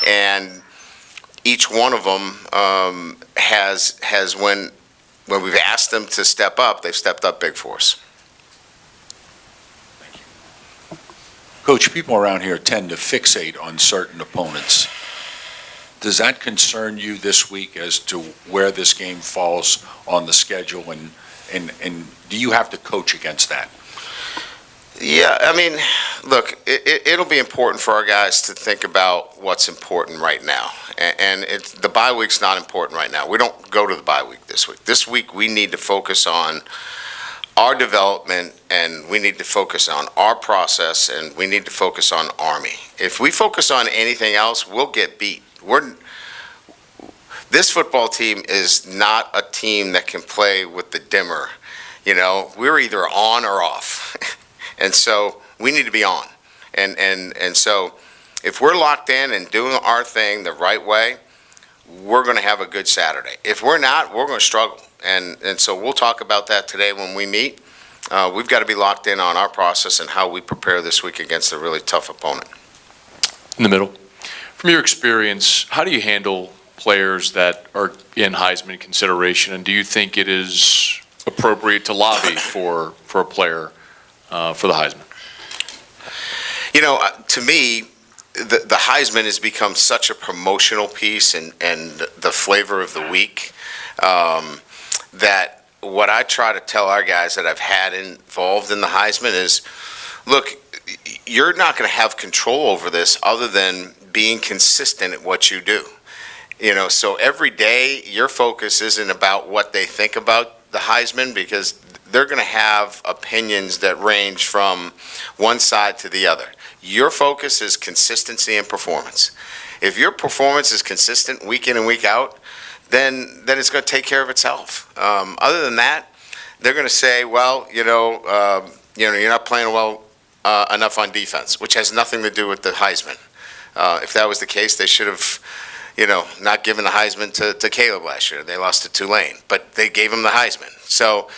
And each one of them has when we've asked them to step up, they've stepped up big for us. Coach, people around here tend to fixate on certain opponents. Does that concern you this week as to where this game falls on the schedule, and do you have to coach against that? Yeah, I mean, look, it'll be important for our guys to think about what's important right now. And the bye week's not important right now. We don't go to the bye week this week. This week we need to focus on our development, and we need to focus on our process, and we need to focus on Army. If we focus on anything else, we'll get beat. This football team is not a team that can play with the dimmer. We're either on or off. And so we need to be on. And so if we're locked in and doing our thing the right way, we're going to have a good Saturday. If we're not, we're going to struggle. And so we'll talk about that today when we meet. We've got to be locked in on our process and how we prepare this week against a really tough opponent. In the middle. From your experience, how do you handle players that are in Heisman consideration, and do you think it is appropriate to lobby for a player for the Heisman? To me, the Heisman has become such a promotional piece and the flavor of the week that what I try to tell our guys that I've had involved in the Heisman is, look, you're not going to have control over this other than being consistent at what you do. So every day your focus isn't about what they think about the Heisman, because they're going to have opinions that range from one side to the other. Your focus is consistency and performance. If your performance is consistent week in and week out, then it's going to take care of itself. Other than that, they're going to say, well, you're not playing well enough on defense, which has nothing to do with the Heisman. If that was the case, they should have, not given the Heisman to Caleb last year. They lost to Tulane, but they gave him the Heisman. So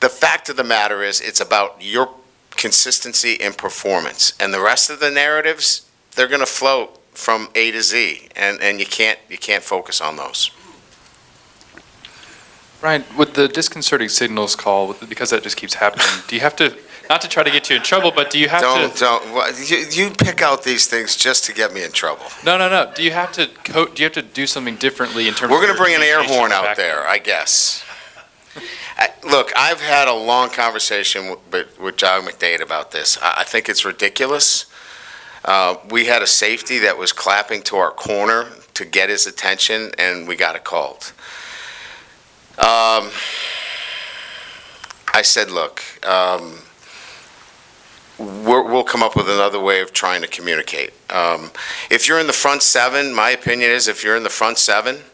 the fact of the matter is, it's about your consistency and performance, and the rest of the narratives, they're going to float from A to Z, and you can't focus on those. Ryan, with the disconcerting signals call, because that just keeps happening, do you have to, not to try to get you in trouble, but do you have You pick out these things just to get me in trouble. No. Do you have to do something differently in terms We're of going to bring an air communication horn out back there, I guess. Look, I've had a long conversation with John McDade about this. I think it's ridiculous. We had a safety that was clapping to our corner to get his attention, and we got it called. I said, look, we'll come up with another way of trying to communicate. If you're in the front seven, my opinion is if you're in the front seven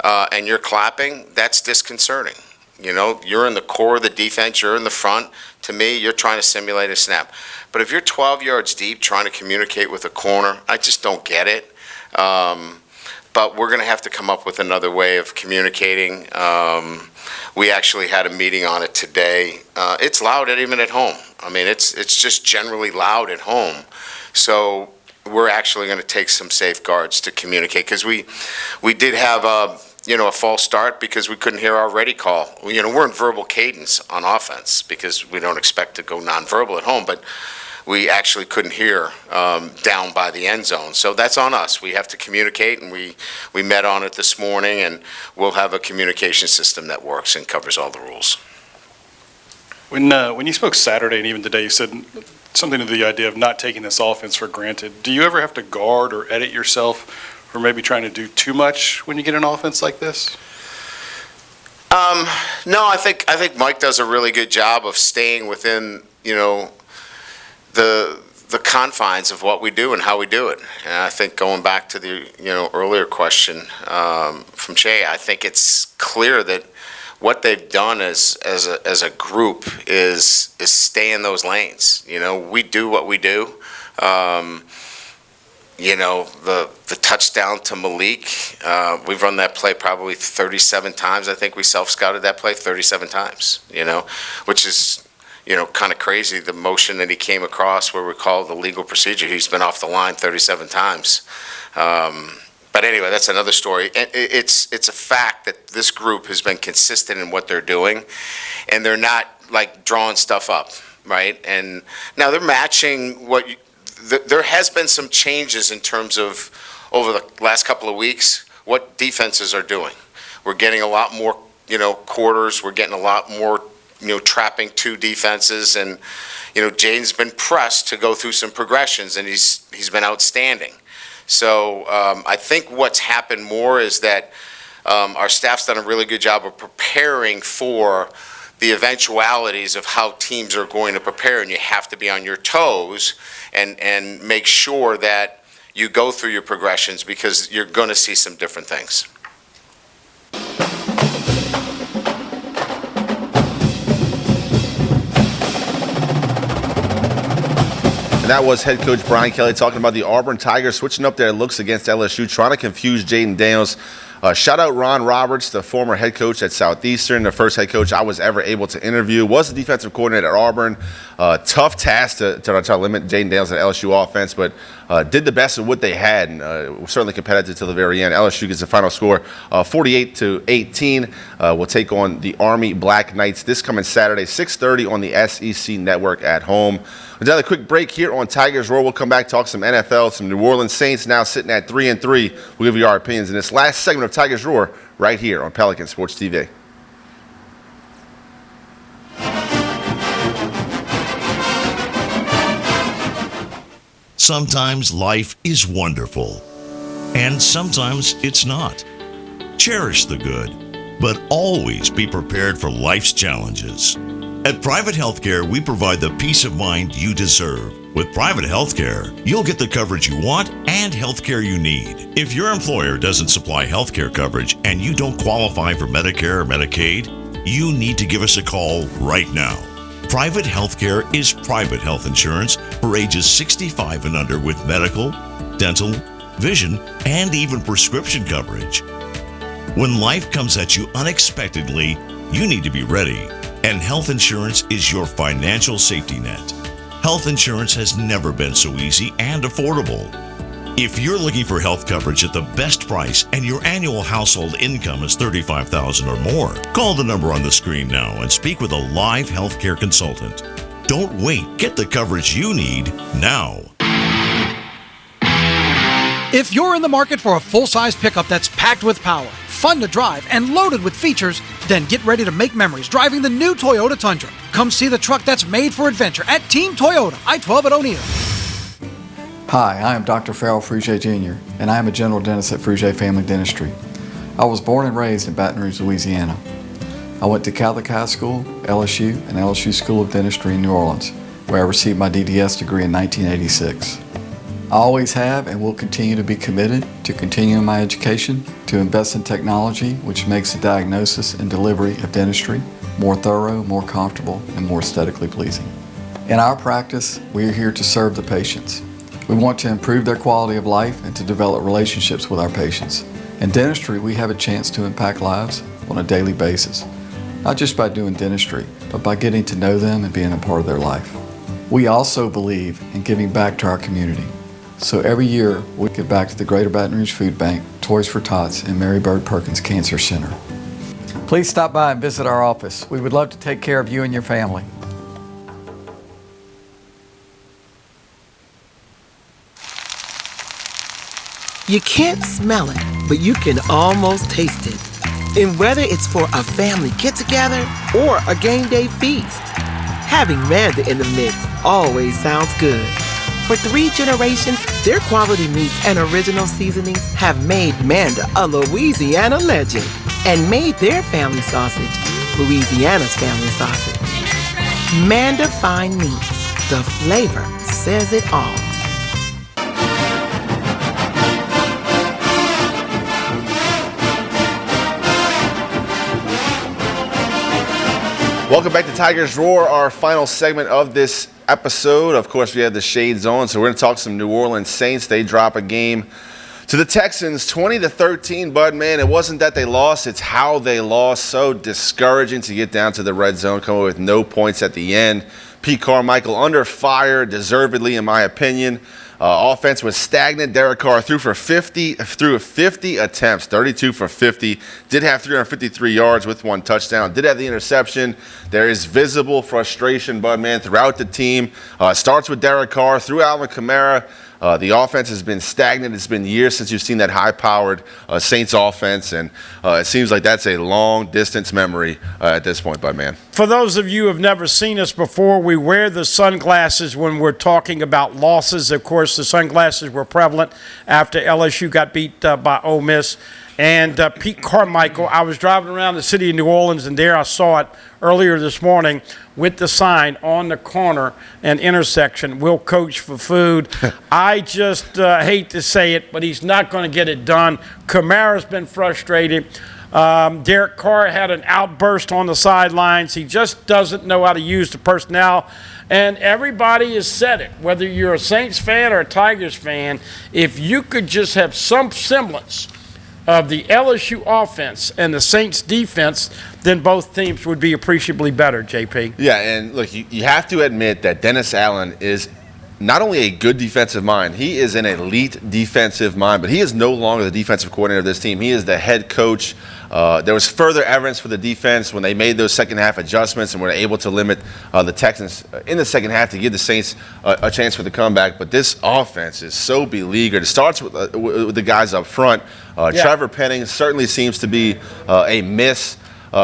and you're clapping, that's disconcerting. You're in the core of the defense, you're in the front. To me, you're trying to simulate a snap. But if you're 12 yards deep trying to communicate with a corner, I just don't get it. But we're going to have to come up with another way of communicating. We actually had a meeting on it today. It's loud even at home. I mean, it's just generally loud at home. So we're actually going to take some safeguards to communicate, because we did have a false start because we couldn't hear our ready call. We're in verbal cadence on offense because we don't expect to go nonverbal at home, but we actually couldn't hear down by the end zone. So that's on us. We have to communicate, and we met on it this morning, and we'll have a communication system that works and covers all the rules. When you spoke Saturday and even today, you said something to the idea of not taking this offense for granted. Do you ever have to guard or edit yourself for maybe trying to do too much when you get an offense like this? No, I think Mike does a really good job of staying within, the confines of what we do and how we do it. And I think going back to the, earlier question from Jay, I think it's clear that what they've done as a group is stay in those lanes. We do what we do. The touchdown to Malik, we've run that play probably 37 times. I think we self-scouted that play 37 times, which is, kind of crazy. The motion that he came across where we call the legal procedure, he's been off the line 37 times. But anyway, that's another story. And it's a fact that this group has been consistent in what they're doing, and they're not like drawing stuff up, right? And now they're matching there has been some changes in terms of over the last couple of weeks what defenses are doing. We're getting a lot more, quarters. We're getting a lot more, trapping two defenses, and Jaden's been pressed to go through some progressions, and he's been outstanding. So I think what's happened more is that our staff's done a really good job of preparing for the eventualities of how teams are going to prepare, and you have to be on your toes and make sure that you go through your progressions because you're going to see some different things. And that was head coach Brian Kelly talking about the Auburn Tigers switching up their looks against LSU, trying to confuse Jaden Daniels. Shout out Ron Roberts, the former head coach at Southeastern, the first head coach I was ever able to interview. Was the defensive coordinator at Auburn. Tough task to try to limit Jaden Daniels and LSU offense, but did the best of what they had, and certainly competitive till the very end. LSU gets the final score 48-18. Will take on the Army Black Knights this coming Saturday, 6:30 on the SEC Network at home. Another quick break here on Tigers Roar. We'll come back, talk some NFL, some New Orleans Saints now sitting at 3-3. We'll give you our opinions in this last segment of Tigers Roar right here on Pelican Sports TV. Sometimes life is wonderful, and sometimes it's not. Cherish the good, but always be prepared for life's challenges. At Private Healthcare, we provide the peace of mind you deserve. With Private Healthcare, you'll get the coverage you want and healthcare you need. If your employer doesn't supply healthcare coverage and you don't qualify for Medicare or Medicaid, you need to give us a call right now. Private Healthcare is private health insurance for ages 65 and under with medical, dental, vision, and even prescription coverage. When life comes at you unexpectedly, you need to be ready. And health insurance is your financial safety net. Health insurance has never been so easy and affordable. If you're looking for health coverage at the best price and your annual household income is $35,000 or more, call the number on the screen now and speak with a live healthcare consultant. Don't wait. Get the coverage you need now. If you're in the market for a full-size pickup that's packed with power, fun to drive, and loaded with features, then get ready to make memories driving the new Toyota Tundra. Come see the truck that's made for adventure at Team Toyota, I-12 at O'Neill. Hi, I am Dr. Farrell Frugier Jr., and I am a general dentist at Frugier Family Dentistry. I was born and raised in Baton Rouge, Louisiana. I went to Catholic High School, LSU, and LSU School of Dentistry in New Orleans, where I received my DDS degree in 1986. I always have and will continue to be committed to continuing my education, to invest in technology which makes the diagnosis and delivery of dentistry more thorough, more comfortable, and more aesthetically pleasing. In our practice, we are here to serve the patients. We want to improve their quality of life and to develop relationships with our patients. In dentistry, we have a chance to impact lives on a daily basis, not just by doing dentistry, but by getting to know them and being a part of their life. We also believe in giving back to our community. So every year, we give back to the Greater Baton Rouge Food Bank Toys for Tots and Mary Bird Perkins Cancer Center. Please stop by and visit our office. We would love to take care of you and your family. You can't smell it, but you can almost taste it. And whether it's for a family get-together or a game day feast, having Manda in the mix always sounds good. For 3 generations, their quality meats and original seasonings have made Manda a Louisiana legend and made their family sausage Louisiana's family sausage. Manda Fine Meats, the flavor says it all. Welcome back to Tigers Roar, our final segment of this episode. Of course, we have the shades on, so we're going to talk some New Orleans Saints. They drop a game to the Texans, 20-13, Bud, man, it wasn't that they lost, it's how they lost. So discouraging to get down to the red zone, come away with no points at the end. Pete Carmichael under fire, deservedly, in my opinion. Offense was stagnant. Derek Carr threw 50 attempts, 32 for 50. Did have 353 yards with 1 touchdown. Did have the interception. There is visible frustration, Bud, man, throughout the team. Starts with Derek Carr, through Alvin Kamara. The offense has been stagnant. It's been years since you've seen that high-powered Saints offense, and it seems like that's a long-distance memory at this point, Bud, man. For those of you who have never seen us before, we wear the sunglasses when we're talking about losses. Of course, the sunglasses were prevalent after LSU got beat by Ole Miss. And Pete Carmichael, I was driving around the city of New Orleans, and there I saw it earlier this morning with the sign on the corner and intersection, "We'll coach for food." I just hate to say it, but he's not going to get it done. Kamara's been frustrated. Derek Carr had an outburst on the sidelines. He just doesn't know how to use the personnel. And everybody has said it, whether you're a Saints fan or a Tigers fan, if you could just have some semblance of the LSU offense and the Saints defense, then both teams would be appreciably better, JP. Yeah, and look, you have to admit that Dennis Allen is not only a good defensive mind, he is an elite defensive mind, but he is no longer the defensive coordinator of this team. He is the head coach. There was further evidence for the defense when they made those second-half adjustments and were able to limit the Texans in the second half to give the Saints a chance for the comeback. But this offense is so beleaguered. It starts with the guys up front. Trevor Penning certainly seems to be a miss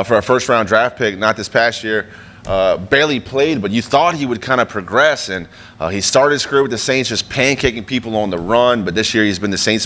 for a first-round draft pick, not this past year. Barely played, but you thought he would kind of progress, and he started his career with the Saints just pancaking people on the run, but this year he's been the Saints'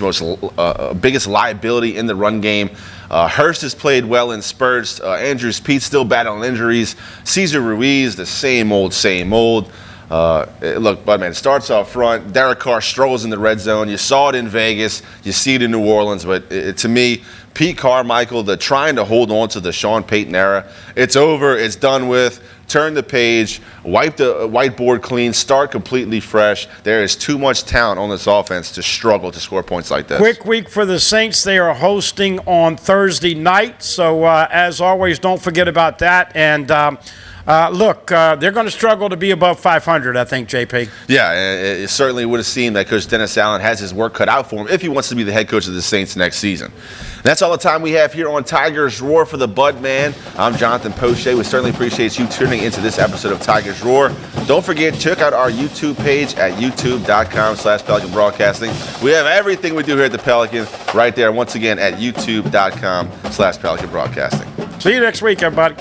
biggest liability in the run game. Hurst has played well in spurts. Andrews Pete still battling injuries. Cesar Ruiz, the same old. Look, Budman, it starts off front. Derek Carr struggles in the red zone. You saw it in Vegas. You see it in New Orleans. But to me, Pete Carmichael, the trying to hold on to the Sean Payton era, it's over. It's done with. Turn the page. Wipe the whiteboard clean. Start completely fresh. There is too much talent on this offense to struggle to score points like this. Quick week for the Saints. They are hosting on Thursday night. So, as always, don't forget about that. And look, they're going to struggle to be above 500, I think, JP. Yeah, it certainly would have seemed that Coach Dennis Allen has his work cut out for him if he wants to be the head coach of the Saints next season. And that's all the time we have here on Tigers Roar for the Bud Man. I'm Jonathan Poche. We certainly appreciate you tuning into this episode of Tigers Roar. Don't forget, check out our YouTube page at youtube.com/Pelican Broadcasting. We have everything we do here at the Pelican right there, once again, at youtube.com/Pelican Broadcasting. See you next week, everybody.